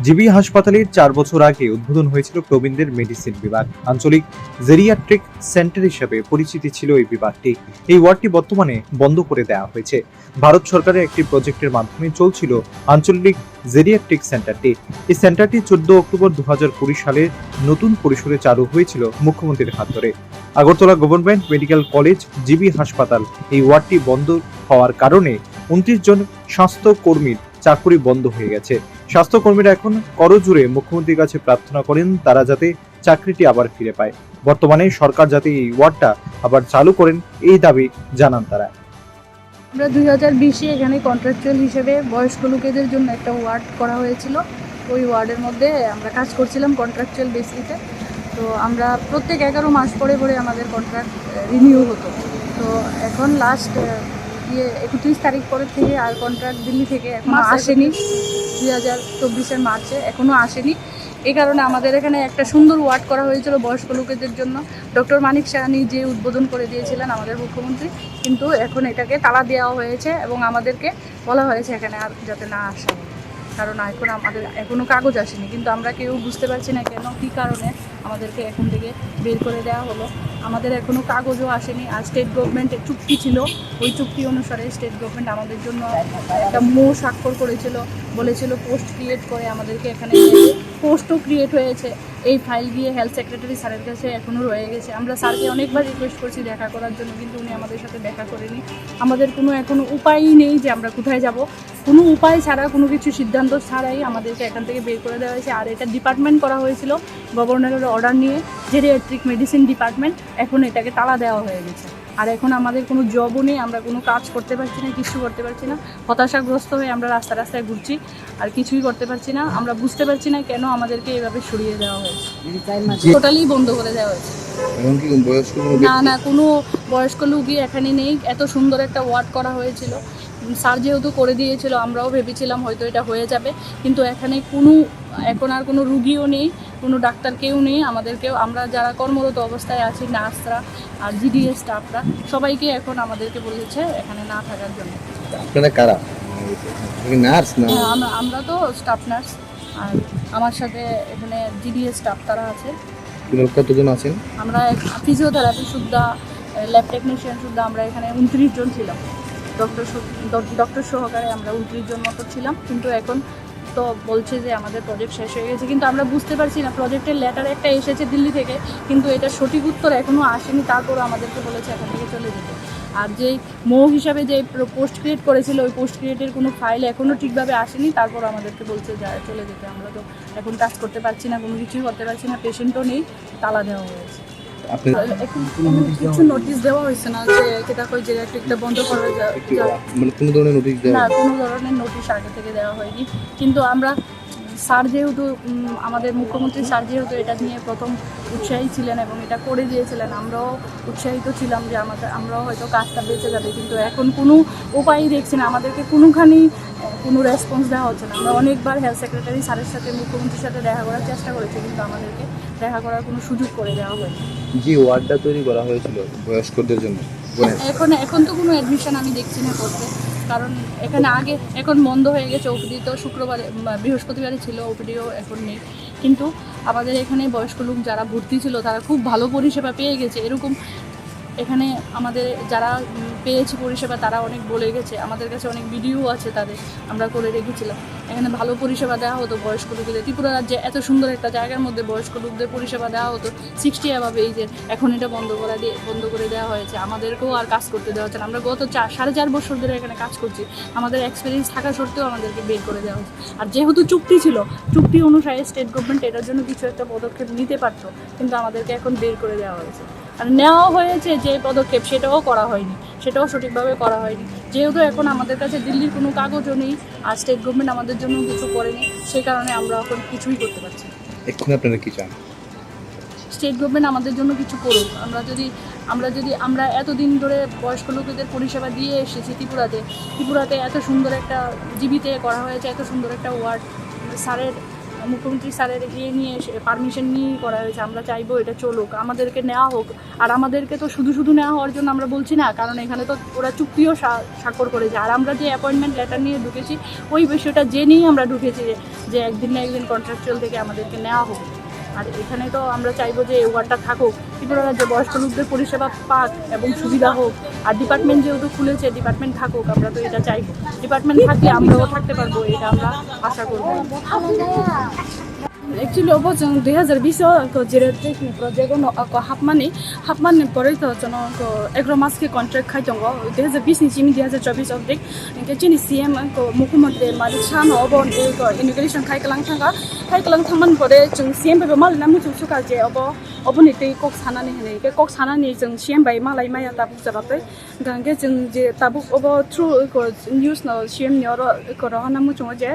GB হাসপাতালের ৪ বছর আগে উদ্বোধন হয়েছিল প্রবীণদের মেডিসিন বিভাগ। আঞ্চলিক জেরিয়াট্রিক সেন্টার হিসেবে পরিচিতি ছিল এই বিভাগটি। এই ওয়ার্ডটি বর্তমানে বন্ধ করে দেওয়া হয়েছে। ভারত সরকারের একটি প্রজেক্টের মাধ্যমে চলছিল আঞ্চলিক জেরিয়াট্রিক সেন্টারটি। এই সেন্টারটি 14 অক্টোবর 2020 সালে নতুন পরিসরে চালু হয়েছিল মুখ্যমন্ত্রীর হাত ধরে। Agartala government medical college GB হাসপাতাল এই ওয়ার্ডটি বন্ধ হওয়ার কারণে 29 জন স্বাস্থ্য কর্মীর চাকরি বন্ধ হয়ে গেছে। স্বাস্থ্যকর্মীরা এখন করজোড়ে মুখ্যমন্ত্রীর কাছে প্রার্থনা করেন তারা যাতে চাকরিটি আবার ফিরে পায়। বর্তমানে সরকার যাতে এই ওয়ার্ডটা আবার চালু করেন এই দাবি জানান তারা। আমরা 2020-এ এখানে কন্ট্রাকচুয়াল হিসেবে বয়স্ক লোকেদের জন্য একটা ওয়ার্ড করা হয়েছিল। ওই ওয়ার্ডের মধ্যে আমরা কাজ করছিলাম কন্ট্রাকচুয়াল বেসিসে। তো আমরা প্রত্যেক 11 মাস পরে পরে আমাদের কন্ট্রাক্ট রিনিউ হতো। তো এখন লাস্ট 31 তারিখ পরের থেকে আর কন্ট্রাক্ট দিল্লি থেকে এখনও আসেনি। 2024-এর মার্চে এখনও আসেনি। এই কারণে আমাদের এখানে একটা সুন্দর ওয়ার্ড করা হয়েছিল বয়স্ক লোকেদের জন্য। ডক্টর মানিক সাহানি যে উদ্বোধন করে দিয়েছিলেন আমাদের মুখ্যমন্ত্রী, কিন্তু এখন এটাকে তালা দেওয়া হয়েছে এবং আমাদেরকে বলা হয়েছে এখানে আর যাতে না আসা হয়, কারণ এখন আমাদের এখনও কাগজ আসেনি। কিন্তু আমরা কেউ বুঝতে পারছি না কেন, কী কারণে আমাদেরকে এখন থেকে বের করে দেওয়া হলো। আমাদের এখনও কাগজও আসেনি। আর স্টেট গভর্নমেন্টের চুক্তি ছিল, ওই চুক্তি অনুসারে স্টেট গভর্নমেন্ট আমাদের জন্য একটা স্বাক্ষর করেছিল, বলেছিল পোস্ট ক্রিয়েট করে আমাদেরকে এখানে। পোস্টও ক্রিয়েট হয়েছে। এই ফাইল গিয়ে হেলথ সেক্রেটারি স্যারের কাছে এখনও রয়ে গেছে। আমরা স্যারকে অনেকবার রিকোয়েস্ট করছি দেখা করার জন্য, কিন্তু উনি আমাদের সাথে দেখা করেনি। আমাদের কোনো এখনও উপায়ই নেই যে আমরা কোথায় যাব। কোনো উপায় ছাড়া, কোনো কিছু সিদ্ধান্ত ছাড়াই আমাদেরকে এখান থেকে বের করে দেওয়া হয়েছে। আর এটা ডিপার্টমেন্ট করা হয়েছিল গভর্নরের অর্ডার নিয়ে, জেরিয়াট্রিক মেডিসিন ডিপার্টমেন্ট। এখন এটাকে তালা দেওয়া হয়ে গেছে। আর এখন আমাদের কোনো জবও নেই, আমরা কোনো কাজ করতে পারছি না, কিছু করতে পারছি না। হতাশাগ্রস্ত হয়ে আমরা রাস্তায় ঘুরছি, আর কিছুই করতে পারছি না। আমরা বুঝতে পারছি না কেন আমাদেরকে এভাবে সরিয়ে দেওয়া হয়েছে। টোটালি বন্ধ করে দেওয়া হয়েছে। না, কোনো বয়স্ক লোকই এখানে নেই। এত সুন্দর একটা ওয়ার্ড করা হয়েছিল, স্যার যেহেতু করে দিয়েছিল, আমরাও ভেবেছিলাম হয়তো এটা হয়ে যাবে। কিন্তু এখানে এখন আর কোনো রুগীও নেই, কোনো ডাক্তার কেউ নেই। আমাদেরকেও, আমরা যারা কর্মরত অবস্থায় আছি, নার্সরা আর জিডিএস স্টাফরা, সবাইকে এখন আমাদেরকে বলেছে এখানে না থাকার জন্য। আপনারা কারা? নার্স না? আমরা তো স্টাফ নার্স, আর আমার সাথে এখানে জিডিএস স্টাফ তারা আছে। কতজন আছেন? আমরা ফিজিওথেরাপি সুদ্ধা, ল্যাব টেকনিশিয়ান সুদ্ধা আমরা এখানে 29 জন ছিলাম। ডক্টর সহকারে আমরা 29 জন মতো ছিলাম। কিন্তু এখন তো বলছে যে আমাদের প্রজেক্ট শেষ হয়ে গেছে, কিন্তু আমরা বুঝতে পারছি না। প্রজেক্টের লেটার একটা এসেছে দিল্লি থেকে, কিন্তু এটা সঠিক উত্তর এখনও আসেনি। তারপরও আমাদেরকে বলেছে এখান থেকে চলে যেতে। আর যেই হিসাবে যে পোস্ট ক্রিয়েট করেছিল, ওই পোস্ট ক্রিয়েটের কোনো ফাইল এখনও ঠিকভাবে আসেনি। তারপর আমাদেরকে বলছে চলে যেতে। আমরা তো এখন কাজ করতে পারছি না, কোনো কিছুই করতে পারছি না। পেশেন্টও নেই, তালা দেওয়া হয়েছে। এখন কিছু নোটিশ দেওয়া হয়েছে না যে এটা কই যে একটা বন্ধ করা যায়, মানে কোনো ধরনের নোটিশ দেওয়া? না, কোনো ধরনের নোটিশ আগে থেকে দেওয়া হয়নি। কিন্তু আমরা স্যার যেহেতু, আমাদের মুখ্যমন্ত্রী স্যার যেহেতু এটা নিয়ে প্রথম উৎসাহী ছিলেন এবং এটা করে দিয়েছিলেন, আমরাও উৎসাহিত ছিলাম যে আমরাও হয়তো কাজটা বেঁচে যাবে। কিন্তু এখন কোনো উপায়ই দেখছি না, আমাদেরকে কোনোখানেই কোনো রেসপন্স দেওয়া হচ্ছে না। আমরা অনেকবার হেলথ সেক্রেটারি স্যারের সাথে, মুখ্যমন্ত্রীর সাথে দেখা করার চেষ্টা করেছি, কিন্তু আমাদেরকে দেখা করার কোনো সুযোগ করে দেওয়া হয়নি। যে ওয়ার্ডটা তৈরি করা হয়েছিল বয়স্কদের জন্য, এখন তো কোনো অ্যাডমিশন আমি দেখছি না করতে, কারণ এখানে আগে এখন বন্ধ হয়ে গেছে। ওপিডি তো শুক্রবারে, বৃহস্পতিবারে ছিল, ওপিডিও এখন নেই। কিন্তু আমাদের এখানে বয়স্ক লোক যারা ভর্তি ছিল তারা খুব ভালো পরিষেবা পেয়ে গেছে। এরকম এখানে আমাদের যারা পেয়েছি পরিষেবা তারা অনেক বলে গেছে, আমাদের কাছে অনেক ভিডিও আছে তাদের, আমরা করে রেখেছিলাম। এখানে ভালো পরিষেবা দেওয়া হতো বয়স্ক লোকদের। ত্রিপুরা রাজ্যে এত সুন্দর একটা জায়গার মধ্যে বয়স্ক লোকদের পরিষেবা দেওয়া হতো 60 অ্যাবাভ এইজের। এখন এটা বন্ধ করে দেওয়া হয়েছে। আমাদেরকেও আর কাজ করতে দেওয়া হচ্ছে না। আমরা গত 4.5 বছর ধরে এখানে কাজ করছি, আমাদের এক্সপিরিয়েন্স থাকা সত্ত্বেও আমাদেরকে বের করে দেওয়া হচ্ছে। আর যেহেতু চুক্তি ছিল, চুক্তি অনুসারে স্টেট গভর্নমেন্ট এটার জন্য কিছু একটা পদক্ষেপ নিতে পারতো, কিন্তু আমাদেরকে এখন বের করে দেওয়া হয়েছে। আর নেওয়া হয়েছে যে পদক্ষেপ, সেটাও করা হয়নি, সেটাও সঠিকভাবে করা হয়নি। যেহেতু এখন আমাদের কাছে দিল্লির কোনো কাগজও নেই, আর স্টেট গভর্নমেন্ট আমাদের জন্য কিছু করেনি, সেই কারণে আমরা এখন কিছুই করতে পারছি না। এখন আপনারা কি চান? স্টেট গভর্নমেন্ট আমাদের জন্য কিছু করুক। আমরা এতদিন ধরে বয়স্ক লোকেদের পরিষেবা দিয়ে এসেছি ত্রিপুরাতে এত সুন্দর একটা জীবিতে করা হয়েছে, এত সুন্দর একটা ওয়ার্ড। স্যারের মুখ্যমন্ত্রী স্যারের গিয়ে নিয়ে পারমিশন নিয়ে করা হয়েছে। আমরা চাইবো এটা চলুক, আমাদেরকে নেওয়া হোক। আর আমাদেরকে তো শুধু শুধু নেওয়া হওয়ার জন্য আমরা বলছি না, কারণ এখানে তো ওরা চুক্তিও স্বাক্ষর করেছে। আর আমরা যে অ্যাপয়েন্টমেন্ট লেটার নিয়ে ঢুকেছি ওই বিষয়টা জেনেই আমরা ঢুকেছি যে একদিন না একদিন কন্ট্রাকচুয়াল থেকে আমাদেরকে নেওয়া হোক। আর এখানে তো আমরা চাইবো যে এই ওয়ার্ডটা থাকুক, ত্রিপুরা রাজ্যে বয়স্ক লোকদের পরিষেবা পাক এবং সুবিধা হোক। আর ডিপার্টমেন্ট যেহেতু খুলেছে, ডিপার্টমেন্ট থাকুক, আমরা তো এটা চাইবো। ডিপার্টমেন্ট থাকলে আমরাও থাকতে পারবো, এটা আমরা আশা করবো। Actually, अब जों 2020 को जेरेट्रिक प्रोजेक्ट को हाफमानी परे तो जों को 11 मास के कॉन्ट्रैक्ट खाइ दङ 2020 नि सिम 2024 अपडेट इनके जोंनि सीएम को मुख्यमंत्री मालिक सान अब को इनोग्रेशन खाइकलां थांमान परे जों सीएम बे माल नाम जों सुका जे अब नि तै कक सानानि हने के कक सानानि जों सीएम बाय मालाय माया ताबु जरातै गांगे जों जे ताबु अब थ्रु को न्यूज न सीएम नियर को रहना मुचो जे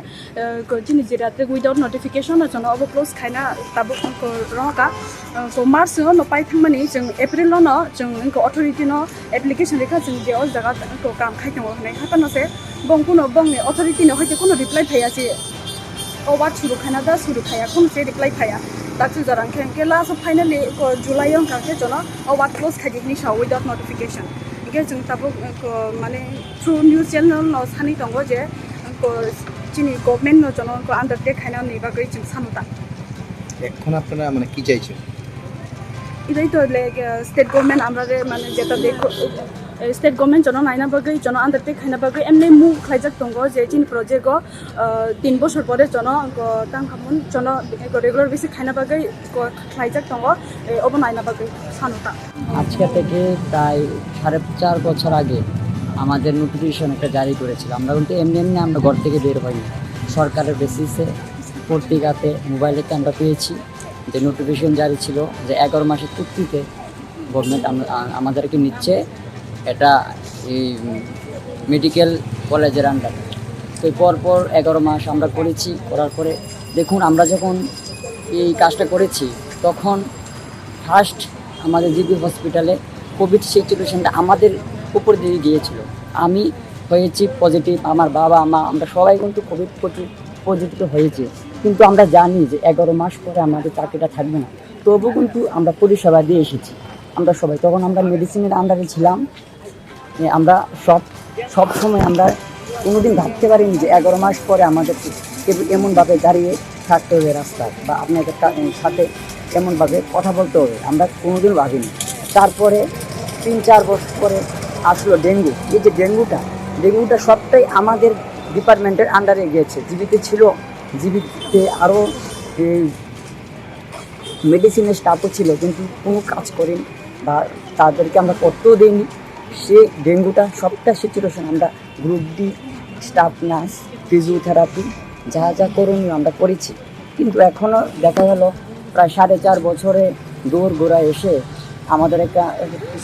को जोंनि जेरेट्रिक विदाउट नोटिफिकेशन जों अब क्लोज खाइना ताबु को रहका को मार्च न पाइ थांमानि जों एप्रिल न जों को अथॉरिटी न एप्लीकेशन लेखा जों जे अ जगह को काम खाइ दङ हने हातनसे बंकुनो बंनि अथॉरिटी न होते कोनो रिप्लाई फैयासे ओ वाट शुरू खाना दा शुरू खाया कोनो से रिप्लाई फैया ताकि जरां के लास्ट फाइनली को जुलाई अंक के जनो ओ वाट क्लोज खाइ दिनि साव विदाउट नोटिफिकेशन के जों ताबु को माने थ्रु न्यूज चैनल न सानि दङ जे को চিনি গভর্নমেন্ট ন জন को আন্ডারটেক খাইনা নিবা গই जों सानुता এখন আপনারা মানে কি চাইছেন? इदै तो स्टेट गभर्नमेंट আমরা মানে যেটা দেখো स्टेट गभर्नमेंट জন নাইনা বাগৈ জন আন্ডারটেক খাইনা বাগৈ এমনি মু খাইজাক দङ যে তিন প্রজেক্ট 3 বছর পরে জন তাং খামুন জন রেগুলার বেসিস খাইনা বাগৈ খাইজাক দङ অব নাইনা বাগৈ সানুতা। আজকে থেকে প্রায় 4.5 বছর আগে আমাদের নোটিফিকেশন একটা জারি করেছিল। আমরা কিন্তু এমনি আমরা ঘর থেকে বের হইনি, সরকারের বেসিসে পত্রিকাতে মোবাইলেতে আমরা পেয়েছি যে নোটিফিকেশন জারি ছিল যে 11 মাসের চুক্তিতে গভর্নমেন্ট আমাদেরকে নিচ্ছে, এটা এই মেডিকেল কলেজের আন্ডারে। তো পরপর 11 মাস আমরা করেছি, করার পরে দেখুন আমরা যখন এই কাজটা করেছি তখন ফার্স্ট আমাদের জিবি হসপিটালে কোভিড সিচুয়েশনটা আমাদের উপর দিয়ে গিয়েছিল। আমি হয়েছি পজিটিভ, আমার বাবা মা আমরা সবাই কিন্তু কোভিড পজিটিভ হয়েছে, কিন্তু আমরা জানি যে 11 মাস পরে আমাদের চাকরিটা থাকবে না, তবু কিন্তু আমরা পরিষেবা দিয়ে এসেছি। আমরা সবাই তখন আমরা মেডিসিনের আন্ডারে ছিলাম, আমরা সব সময় আমরা কোনোদিন ভাবতে পারিনি যে 11 মাস পরে আমাদের এমনভাবে দাঁড়িয়ে থাকতে হবে রাস্তায় বা আপনাদের সাথে এমনভাবে কথা বলতে হবে, আমরা কোনোদিন ভাবিনি। তারপরে 3-4 বছর পরে আসলো ডেঙ্গু। এই যে ডেঙ্গুটা সবটাই আমাদের ডিপার্টমেন্টের আন্ডারে গিয়েছে। জিবিতে ছিল, জিবিতে আরও মেডিসিনের স্টাফও ছিল, কিন্তু কোনো কাজ করেনি বা তাদেরকে আমরা করতেও দিইনি। সে ডেঙ্গুটা সবটা সিচুয়েশন আমরা group D staff nurse physiotherapy যা করণীয় আমরা করেছি, কিন্তু এখনও দেখা গেল প্রায় 4.5 বছরে দৌড় গোড়া এসে আমাদের একটা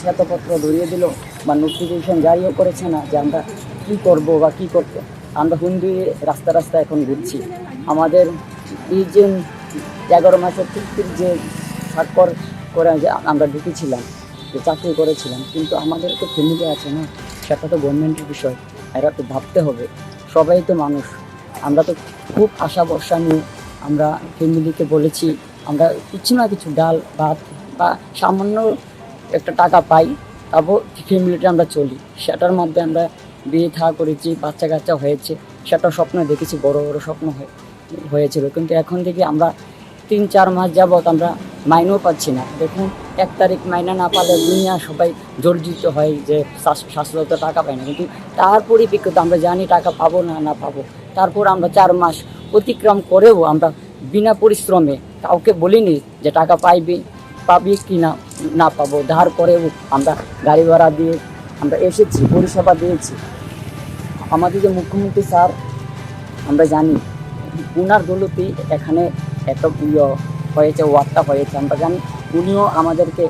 শ্বেতপত্র ধরিয়ে দিল বা নোটিফিকেশন জারিও করেছে না যে আমরা কী করবো বা কী করতে। আমরা হুন্দি রাস্তা এখন ঘুরছি। আমাদের এই যে 11 মাসের চুক্তির যে স্বাক্ষর করে যে আমরা ঢুকেছিলাম, যে চাকরি করেছিলাম, কিন্তু আমাদের তো ফ্যামিলি আছে না, সেটা তো গভর্নমেন্টের বিষয়, এরা তো ভাবতে হবে। সবাই তো মানুষ, আমরা তো খুব আশা ভরসা নিয়ে আমরা ফ্যামিলিকে বলেছি আমরা কিছু না কিছু ডাল ভাত বা সামান্য একটা টাকা পাই, তারপর ফ্যামিলিটা আমরা চলি। সেটার মধ্যে আমরা বিয়ে থা করেছি, বাচ্চা কাচ্চা হয়েছে, সেটা স্বপ্ন দেখেছি, বড় স্বপ্ন হয়েছিল। কিন্তু এখন থেকে আমরা 3-4 মাস যাবৎ আমরা মাইনেও পাচ্ছি না। দেখুন 1 তারিখ মাইনে না পালে দুনিয়া সবাই জর্জিত হয় যে স্বাস্থ্যগত টাকা পাই না, কিন্তু তার পরিপ্রেক্ষিতে আমরা জানি টাকা পাবো না পাবো। তারপর আমরা 4 মাস অতিক্রম করেও আমরা বিনা পরিশ্রমে কাউকে বলিনি যে টাকা পাবি কি না পাবো, ধার করেও আমরা গাড়ি ভাড়া দিয়ে আমরা এসেছি, পরিষেবা দিয়েছি। আমাদের যে মুখ্যমন্ত্রী স্যার, আমরা জানি উনার দৌলতেই এখানে এত হয়েছে, ওয়ার্ডটা হয়েছে, আমরা জানি উনিও আমাদেরকে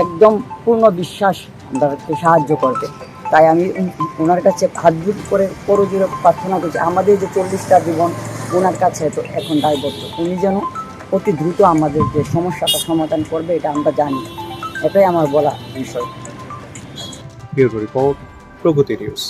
একদম পূর্ণ বিশ্বাস আমাদেরকে সাহায্য করবে। তাই আমি ওনার কাছে হাত করে করজোড়ে প্রার্থনা করছি, আমাদের যে 40টা জীবন ওনার কাছে তো এখন দায়বদ্ধ, উনি যেন অতি দ্রুত আমাদের যে সমস্যাটা সমাধান করবে এটা আমরা জানি। এটাই আমার বলা বিষয়। ব্যুরো রিপোর্ট, প্রগতি নিউজ।